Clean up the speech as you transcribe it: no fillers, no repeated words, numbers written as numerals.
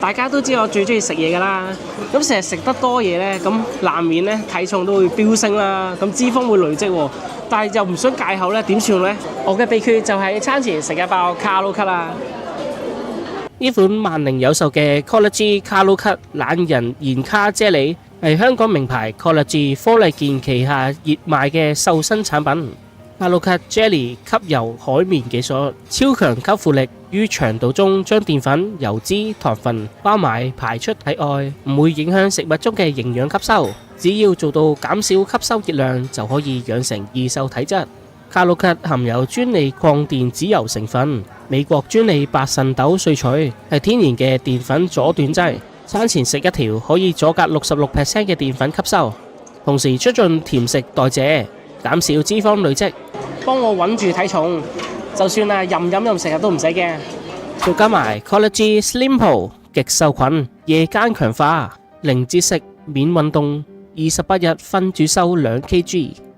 大家都知我最中意食嘢噶啦，咁成日食得多嘢呢，咁難免呢體重都會飆升啦，咁脂肪會累積喎，但係又唔想戒口呢，點算呢？我嘅秘訣就係餐前食一包卡路卡啦。呢款萬寧有售嘅 Collagen 卡路卡懶人燃卡啫喱係香港名牌 Collagen 科麗健旗下熱賣嘅瘦身產品。卡路卡 Jelly 吸油海綿技術，超強吸附力，於腸道中將澱粉、油脂、糖分包埋排出體外，唔會影響食物中嘅營養吸收。只要做到減少吸收熱量，就可以養成易瘦體質。卡路卡含有專利礦電子油成分，美國專利白腎豆萃取，係天然嘅澱粉阻斷劑。餐前食一條可以阻隔66% 嘅澱粉吸收，同時促進甜食代謝，減少脂肪累積，幫我穩住體重。就算任成日都唔使驚。再加埋 Collagen Slimpo 極瘦菌，夜間強化，零節食免運動，28日分煮收2 kg。